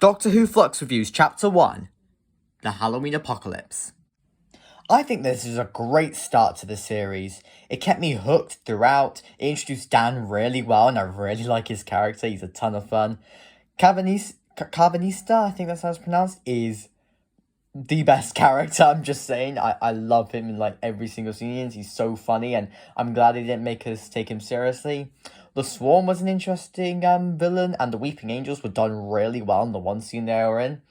Doctor Who Flux Reviews Chapter 1, The Halloween Apocalypse. I think this is a great start to the series. It kept me hooked throughout. It introduced Dan really well, and I really like his character. He's a ton of fun. Carvanista, I think that's how it's pronounced, is the best character. I'm just saying. I love him in like every single scene. He's so funny, and I'm glad they didn't make us take him seriously. The Swarm was an interesting villain, and the Weeping Angels were done really well in the one scene they were in.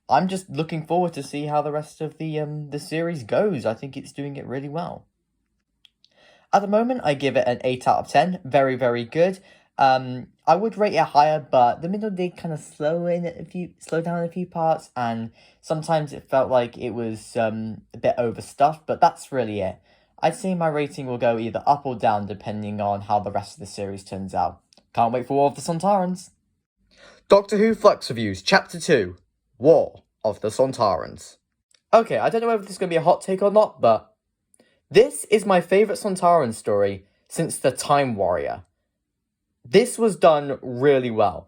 I'm just looking forward to see how the rest of the series goes. I think it's doing it really well. At the moment, I give it an 8 out of 10. Very, very good. I would rate it higher, but the middle did kind of slow down in a few parts, and sometimes it felt like it was a bit overstuffed, but that's really it. I'd say my rating will go either up or down depending on how the rest of the series turns out. Can't wait for War of the Sontarans. Doctor Who Flux Reviews Chapter 2, War of the Sontarans. Okay, I don't know whether this is going to be a hot take or not, but this is my favourite Sontaran story since The Time Warrior. This was done really well.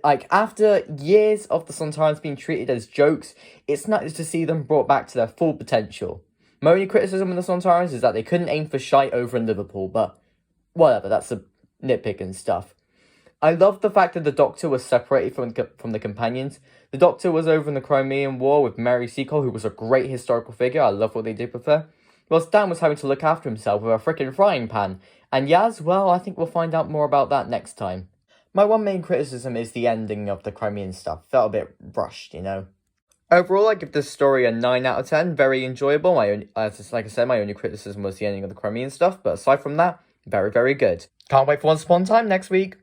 After years of the Sontarans being treated as jokes, it's nice to see them brought back to their full potential. My only criticism of the Sontarans is that they couldn't aim for shite over in Liverpool, but whatever, that's a nitpick and stuff. I love the fact that the Doctor was separated from the companions. The Doctor was over in the Crimean War with Mary Seacole, who was a great historical figure. I love what they did with her. Whilst Dan was having to look after himself with a frickin' frying pan. And Yaz, well, I think we'll find out more about that next time. My one main criticism is the ending of the Crimean stuff. Felt a bit rushed, you know. Overall, I give this story a 9 out of 10. Very enjoyable. Like I said, my only criticism was the ending of the Crimean stuff. But aside from that, very, very good. Can't wait for Once Upon a Time next week.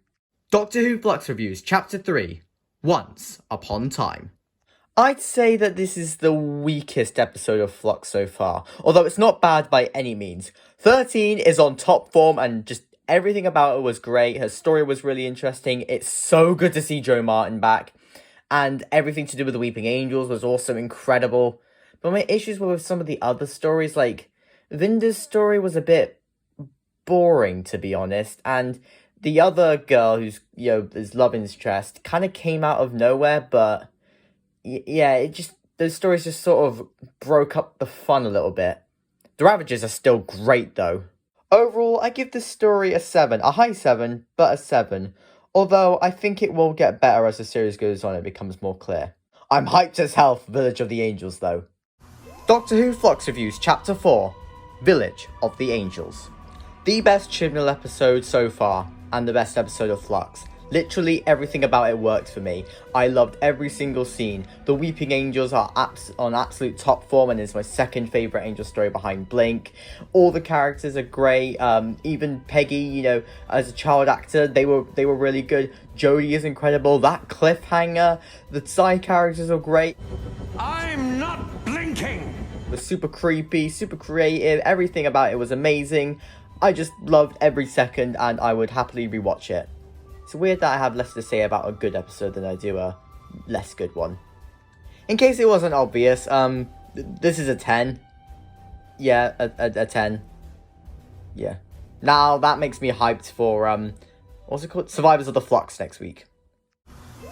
Doctor Who Flux Reviews Chapter 3, Once Upon Time. I'd say that this is the weakest episode of Flux so far. Although it's not bad by any means. 13 is on top form and just everything about it was great. Her story was really interesting. It's so good to see Jo Martin back. And everything to do with the Weeping Angels was also incredible. But my issues were with some of the other stories. Like, Vinda's story was a bit boring, to be honest. And the other girl who's, his love interest kind of came out of nowhere. But, yeah, those stories just sort of broke up the fun a little bit. The Ravagers are still great, though. Overall, I give this story a 7. A high 7, but a 7. Although, I think it will get better as the series goes on and it becomes more clear. I'm hyped as hell for Village of the Angels, though. Doctor Who Flux Reviews Chapter 4, Village of the Angels. The best Chibnall episode so far, and the best episode of Flux. Literally everything about it worked for me. I loved every single scene. The Weeping Angels are on absolute top form and is my second favourite angel story behind Blink. All the characters are great. Even Peggy, as a child actor, they were really good. Jodie is incredible. That cliffhanger. The side characters are great. I'm not blinking! It was super creepy, super creative. Everything about it was amazing. I just loved every second and I would happily rewatch it. It's weird that I have less to say about a good episode than I do a less good one. In case it wasn't obvious, this is a 10. Yeah, a 10. Yeah. Now that makes me hyped for, what's it called? Survivors of the Flux next week.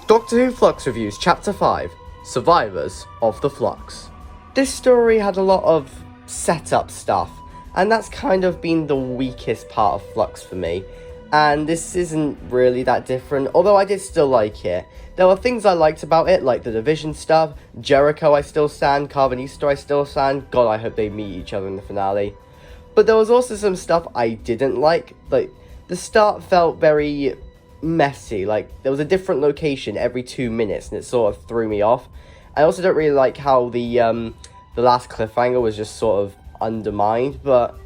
Doctor Who Flux Reviews Chapter 5, Survivors of the Flux. This story had a lot of setup stuff, and that's kind of been the weakest part of Flux for me. And this isn't really that different, although I did still like it. There were things I liked about it, like the Division stuff. Jericho I still stand, Carvanista I still stand. God, I hope they meet each other in the finale. But there was also some stuff I didn't like. Like, the start felt very messy. Like, there was a different location every 2 minutes, and it sort of threw me off. I also don't really like how the last cliffhanger was just sort of undermined, but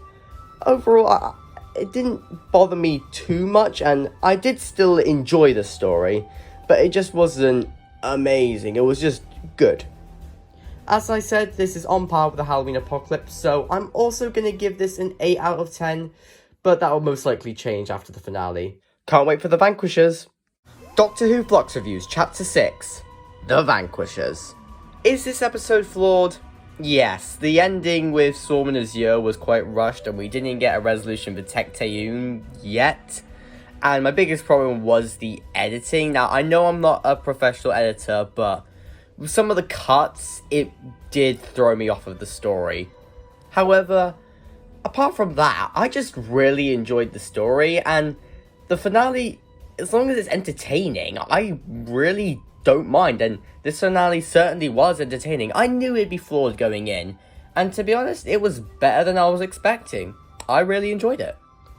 overall, it didn't bother me too much, and I did still enjoy the story, but it just wasn't amazing. It was just good. As I said, this is on par with the Halloween Apocalypse, so I'm also going to give this an 8 out of 10, but that will most likely change after the finale. Can't wait for the Vanquishers. Doctor Who Flux Reviews Chapter 6, The Vanquishers. Is this episode flawed? Yes, the ending with Storm and Azure was quite rushed and we didn't get a resolution for Tech Taeyoon yet. And my biggest problem was the editing. Now, I know I'm not a professional editor, but with some of the cuts, it did throw me off of the story. However, apart from that, I just really enjoyed the story, and the finale, as long as it's entertaining, I really don't mind, and this finale certainly was entertaining. I knew it'd be flawed going in, and to be honest, it was better than I was expecting. I really enjoyed it.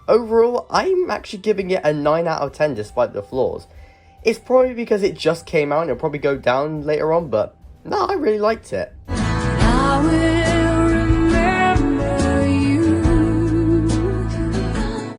Overall, I'm actually giving it a 9 out of 10 despite the flaws. It's probably because it just came out and it'll probably go down later on, but no, I really liked it.